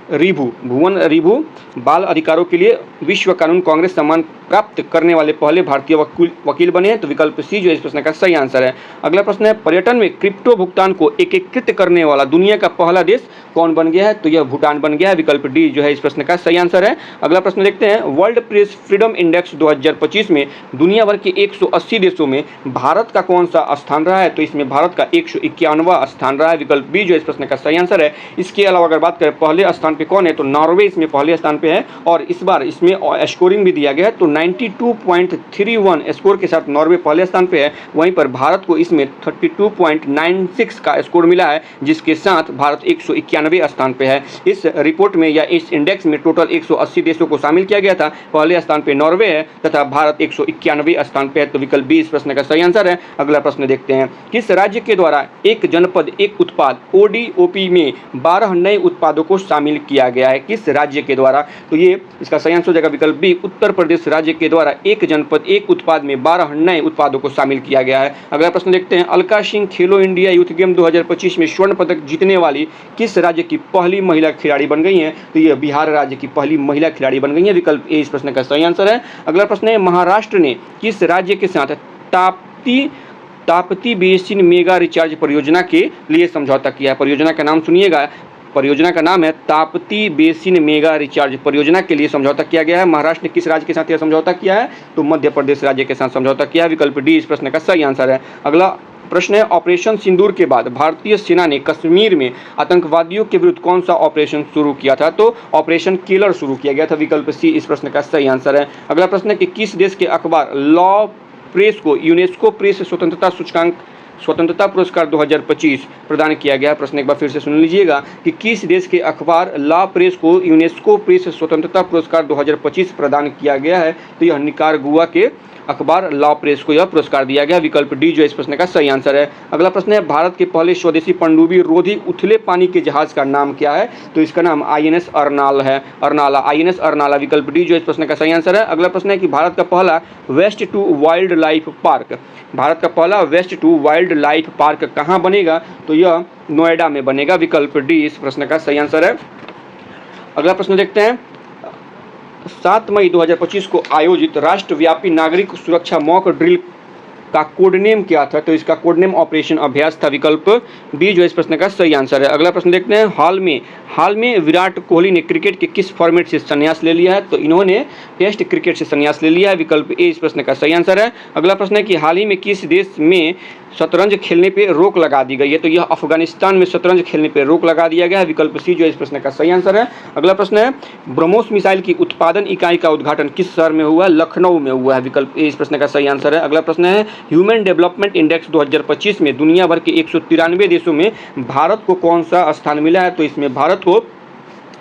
रिभु बाल अधिकारों के लिए विश्व कानून कांग्रेस सम्मान प्राप्त करने वाले पहले भारतीय वकील बने हैं। तो विकल्प सी जो इस प्रश्न का सही आंसर है। अगला प्रश्न है, पर्यटन में क्रिप्टो भुगतान को एकीकृत करने वाला दुनिया का पहला देश कौन बन गया है? तो यह भूटान बन गया है, विकल्प डी जो है इस प्रश्न का सही आंसर है। अगला प्रश्न देखते हैं, वर्ल्ड प्रेस फ्रीडम इंडेक्स 2025 में दुनिया भर के 180 देशों में भारत का कौन सा स्थान रहा है? तो इसमें भारत का 151वां स्थान रहा है, विकल्प बी जो इस प्रश्न का सही आंसर है। इसके अलावा अगर बात करें पहले स्थान पे कौन है, तो नॉर्वे इसमें पहले स्थान पे है, और इस बार इसमें स्कोरिंग भी दिया गया है, तो 92.31 स्कोर के साथ नॉर्वे पहले स्थान पे है। वहीं पर भारत को इसमें 32.96 का स्कोर मिला है, जिसके साथ भारत 191वें स्थान पे है। इस रिपोर्ट में या इस इंडेक्स में टोटल 180 देशों को शामिल किया गया था। पहले स्थान पे नॉर्वे है तथा भारत 191वें स्थान पे है। तो विकल्प बी इस प्रश्न का सही आंसर है। अगला प्रश्न देखते हैं, किस राज्य के द्वारा एक जनपद एक उत्पाद ODOP में 12 नए उत्पादों को शामिल किया गया है? किस राज्य के द्वारा? तो ये इसका सही आंसर हो जाएगा विकल्प बी, उत्तर प्रदेश राज्य के द्वारा एक जनपद एक उत्पाद में 12 नए उत्पादों को शामिल किया गया है। अगला प्रश्न देखते हैं, अलका सिंह खेलो इंडिया यूथ गेम 2025 में स्वर्ण पदक जीतने वाली किस राज्य की पहली महिला खिलाड़ी बन गई हैं? तो ये बिहार राज्य की पहली महिला खिलाड़ी बन गई है, विकल्प ए इस प्रश्न का सही आंसर है। अगला प्रश्न है, महाराष्ट्र ने किस राज्य के साथ ताप्ती बेसिन मेगा रिचार्ज परियोजना के लिए समझौता किया है? परियोजना का नाम सुनिएगा, परियोजना का नाम है ताप्ती बेसिन मेगा रिचार्ज परियोजना के लिए समझौता किया गया है। महाराष्ट्र ने किस राज्य के साथ यह समझौता किया है? तो मध्य प्रदेश राज्य के साथ समझौता किया है, विकल्प डी इस प्रश्न का सही आंसर है। अगला प्रश्न है, ऑपरेशन सिंदूर के बाद भारतीय सेना ने कश्मीर में आतंकवादियों के विरुद्ध कौन सा ऑपरेशन शुरू किया था? तो ऑपरेशन किलर शुरू किया गया था, विकल्प सी इस प्रश्न का सही आंसर है। अगला प्रश्न है कि किस देश के अखबार लॉ प्रेस को यूनेस्को प्रेस स्वतंत्रता पुरस्कार 2025 प्रदान किया गया है? प्रश्न एक बार फिर से सुन लीजिएगा कि किस देश के अखबार ला प्रेस को यूनेस्को प्रेस स्वतंत्रता पुरस्कार 2025 प्रदान किया गया है? तो यह निकारागुआ के अखबार लॉ प्रेस को यह पुरस्कार दिया गया, विकल्प डी जो इस प्रश्न का सही आंसर है। अगला प्रश्न है, भारत के पहले स्वदेशी पनडुब्बी रोधी उथले पानी के जहाज का नाम क्या है? तो इसका नाम INS अर्नाल है, INS अर्नाला, विकल्प डी जो इस प्रश्न का सही आंसर है। अगला प्रश्न है कि भारत का पहला waste to wildlife park कहाँ बनेगा? तो यह नोएडा में बनेगा, विकल्प डी इस प्रश्न का सही आंसर है। अगला प्रश्न देखते हैं, 7 मई 2025 को आयोजित राष्ट्रव्यापी नागरिक सुरक्षा मॉक ड्रिल का कोड नेम क्या था? तो इसका कोड नेम ऑपरेशन अभ्यास था। विकल्प बी जो इस प्रश्न का सही आंसर है। अगला प्रश्न देखते हैं, हाल में विराट कोहली ने क्रिकेट के किस फॉर्मेट से संन्यास ले लिया है? तो इन्होंने टेस्ट क्रिकेट से संन्यास ले लिया है। विकल्प ए इस प्रश्न का सही आंसर है। अगला प्रश्न है कि हाल ही में किस देश में शतरंज खेलने पे रोक लगा दी गई है? तो यह अफगानिस्तान में शतरंज खेलने पे रोक लगा दिया गया है। विकल्प सी जो इस प्रश्न का सही आंसर है। अगला प्रश्न है, ब्रह्मोस मिसाइल की उत्पादन इकाई का उद्घाटन किस शहर में हुआ? लखनऊ में हुआ है। विकल्प ए इस प्रश्न का सही आंसर है। अगला प्रश्न है, ह्यूमन डेवलपमेंट इंडेक्स 2025 में दुनिया भर के 193 देशों में भारत को कौन सा स्थान मिला है? तो इसमें भारत को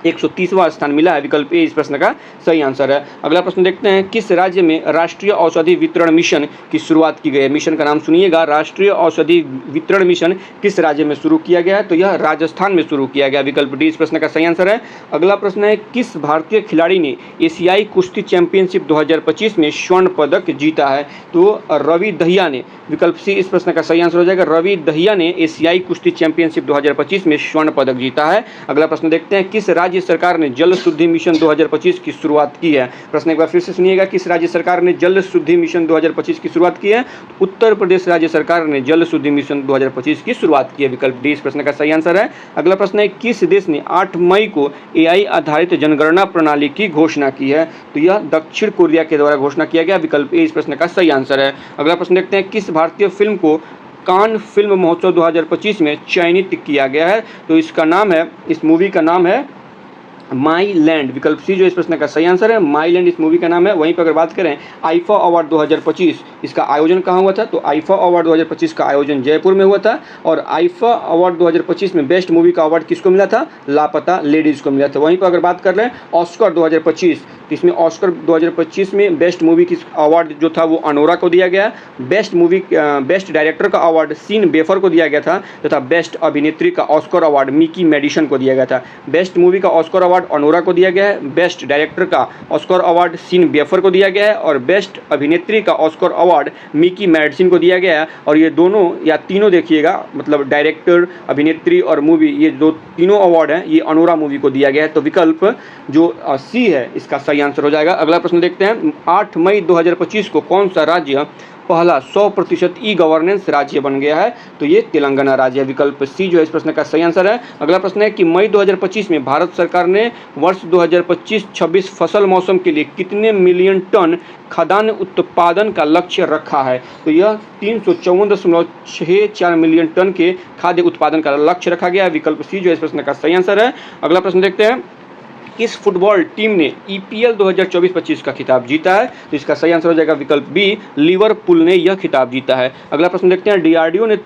130वां स्थान मिला है। विकल्प ए इस प्रश्न का सही आंसर है। अगला प्रश्न देखते हैं, किस राज्य में राष्ट्रीय औषधि वितरण मिशन की शुरुआत की गई है? मिशन का नाम सुनिएगा, राष्ट्रीय औषधि वितरण मिशन किस राज्य में शुरू किया गया है? तो यह राजस्थान में शुरू किया गया। विकल्प डी इस प्रश्न का सही आंसर है। अगला प्रश्न है, किस भारतीय खिलाड़ी ने एशियाई कुश्ती चैंपियनशिप 2025 में स्वर्ण पदक जीता है? तो रवि दहिया ने। विकल्प सी इस प्रश्न का सही आंसर हो जाएगा। रवि दहिया ने एशियाई कुश्ती चैंपियनशिप 2025 में स्वर्ण पदक जीता है। अगला प्रश्न देखते हैं, किस राज्य सरकार ने जल शुद्धि मिशन 2025 की शुरुआत की है? प्रश्न एक बार फिर से सुनिएगा, किस राज्य सरकार ने जल शुद्धि मिशन 2025 की शुरुआत की है? उत्तर प्रदेश राज्य सरकार ने जल शुद्धि मिशन 2025 की शुरुआत की है। विकल्प डी इस प्रश्न का सही आंसर है। अगला प्रश्न है, किस देश ने 8 मई को एआई आधारित जनगणना प्रणाली की घोषणा की है? तो यह दक्षिण कोरिया के द्वारा घोषणा किया गया। विकल्प ए इस प्रश्न का सही आंसर है। अगला प्रश्न देखते हैं, किस भारतीय फिल्म को कान फिल्म महोत्सव 2025 में चयनित किया गया है? तो इसका नाम है, इस मूवी का नाम है माई लैंड। विकल्प सी जो इस प्रश्न का सही आंसर है। माई लैंड इस मूवी का नाम है। वहीं पर अगर बात करें आईफा अवार्ड 2025, इसका आयोजन कहाँ हुआ था? तो आईफा अवार्ड 2025 का आयोजन जयपुर में हुआ था। और आईफा अवार्ड 2025 में बेस्ट मूवी का अवार्ड किसको मिला था? लापता लेडीज़ को मिला था। वहीं पर अगर बात कर रहे हैं ऑस्कर 2025, तो इसमें ऑस्कर 2025 में बेस्ट मूवी की अवार्ड जो था वो अनोरा को दिया गया। बेस्ट डायरेक्टर का अवार्ड सीन बेफर को दिया गया था, तथा बेस्ट अभिनेत्री का ऑस्कर अवार्ड मिकी मेडिसन को दिया गया था। बेस्ट मूवी का ऑस्कर अवार्ड अनोरा को दिया गया है, बेस्ट डायरेक्टर का ऑस्कर अवार्ड सीन बेफर को दिया गया है, और बेस्ट अभिनेत्री का ऑस्कर अवार्ड मिकी मेडिसन को दिया गया है। और ये दोनों या तीनों देखिएगा, मतलब डायरेक्टर, अभिनेत्री और मूवी, ये जो तीनों अवार्ड हैं ये अनोरा मूवी को दिया गया है। तो विकल्प जो सी है इसका सही आंसर हो जाएगा। अगला प्रश्न देखते हैं, 8 मई 2025 को कौन सा राज्य पहला 100% ई गवर्नेंस राज्य बन गया है? तो ये तेलंगाना राज्य है। विकल्प सी जो है इस प्रश्न का सही आंसर है। अगला प्रश्न है कि मई 2025 में भारत सरकार ने वर्ष 2025-26 फसल मौसम के लिए कितने मिलियन टन खाद्यान्न उत्पादन का लक्ष्य रखा है? तो यह 354.64 मिलियन टन के खाद्य उत्पादन का लक्ष्य रखा गया है। विकल्प सी जो है इस प्रश्न का सही आंसर है। अगला प्रश्न देखते हैं, किस फुटबॉल टीम ने ईपीएल 2024-25 का खिताब जीता है? तो इसका सही आंसर हो जाएगा विकल्प बी, लिवरपूल ने यह खिताब जीता है। अगला प्रश्न देखते हैं, डीआरडीओ ने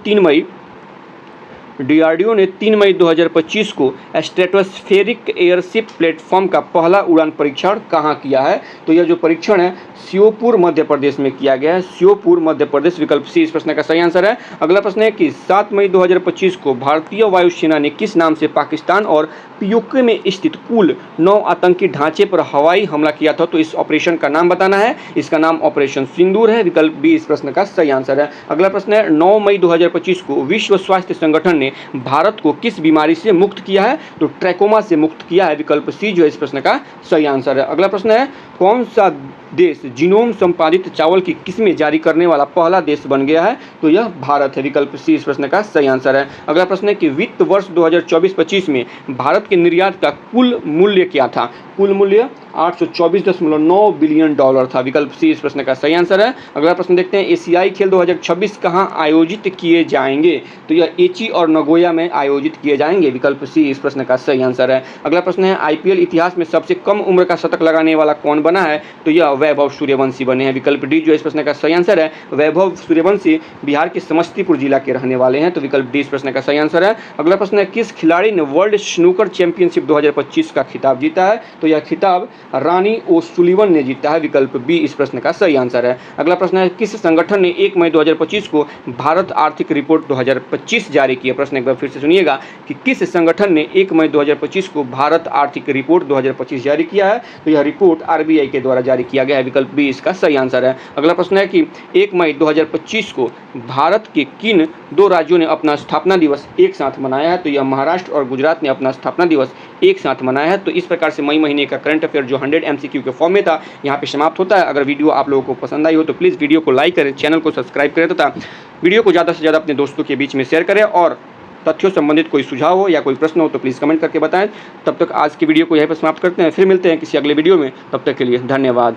3 मई 2025 को स्ट्रेटोस्फेरिक एयरशिप प्लेटफॉर्म का पहला उड़ान परीक्षण कहाँ किया है? तो यह जो परीक्षण है श्योपुर मध्य प्रदेश में किया गया है। श्योपुर मध्य प्रदेश। विकल्प सी इस प्रश्न का सही आंसर है। अगला प्रश्न है कि 7 मई 2025 को भारतीय वायुसेना ने किस नाम से पाकिस्तान और पीओके में स्थित कुल 9 आतंकी ढांचे पर हवाई हमला किया था? तो इस ऑपरेशन का नाम बताना है। इसका नाम ऑपरेशन सिंदूर है। विकल्प बी इस प्रश्न का सही आंसर है। अगला प्रश्न है, 9 मई 2025 को विश्व स्वास्थ्य संगठन ने भारत को किस बीमारी से मुक्त किया है? तो ट्रैकोमा से मुक्त किया है। विकल्प सी जो है इस प्रश्न का सही आंसर है। अगला प्रश्न है, कौन सा देश जीनोम संपादित चावल की किस्में जारी करने वाला पहला देश बन गया है? तो यह भारत है। विकल्प सी इस प्रश्न का सही आंसर है। अगला प्रश्न है कि वित्त वर्ष 2024-25 में भारत के निर्यात का कुल मूल्य क्या था? कुल मूल्य $824.9 बिलियन था। विकल्प सी इस प्रश्न का सही आंसर है। अगला प्रश्न देखते हैं, एशियाई खेल 2026 कहाँ आयोजित किए जाएंगे? तो यह एची और नगोया में आयोजित किए जाएंगे। विकल्प सी इस प्रश्न का सही आंसर है। अगला प्रश्न है, आईपीएल इतिहास में सबसे कम उम्र का शतक लगाने वाला कौन बना है? तो यह वैभव सूर्यवंशी बने हैं। विकल्प डी जो इस प्रश्न का सही आंसर है। वैभव सूर्यवंशी बिहार के समस्तीपुर जिला के रहने वाले हैं। तो विकल्प डी इस प्रश्न का सही आंसर है। अगला प्रश्न है, किस खिलाड़ी ने वर्ल्ड स्नूकर चैंपियनशिप 2025 का खिताब जीता है? तो यह खिताब रानी ओसुलिवन ने जीता है। विकल्प बी इस प्रश्न का सही आंसर है। अगला प्रश्न है, किस संगठन ने 1 मई 2025 को भारत आर्थिक रिपोर्ट 2025 जारी की है? प्रश्न एक बार फिर से सुनिएगा कि किस संगठन ने 1 मई 2025 को भारत आर्थिक रिपोर्ट 2025 जारी किया है? तो यह रिपोर्ट आरबीआई के द्वारा जारी किया गया है। विकल्प बी इसका सही आंसर है। अगला प्रश्न है कि 1 मई 2025 को भारत के किन 2 राज्यों ने अपना स्थापना दिवस एक साथ मनाया है? तो यह महाराष्ट्र और गुजरात ने अपना स्थापना दिवस एक साथ मनाया है। तो इस प्रकार से मई महीने का करंट अफेयर जो 100 MCQ के फॉर्म में था यहाँ पे समाप्त होता है। अगर वीडियो आप लोगों को पसंद आई हो तो प्लीज़ वीडियो को लाइक करें, चैनल को सब्सक्राइब करें तथा वीडियो को ज़्यादा से ज़्यादा अपने दोस्तों के बीच में शेयर करें। और तथ्यों संबंधित कोई सुझाव हो या कोई प्रश्न हो तो प्लीज़ कमेंट करके बताएं। तब तक आज की वीडियो को यहीं पर समाप्त करते हैं, फिर मिलते हैं किसी अगले वीडियो में। तब तक के लिए धन्यवाद।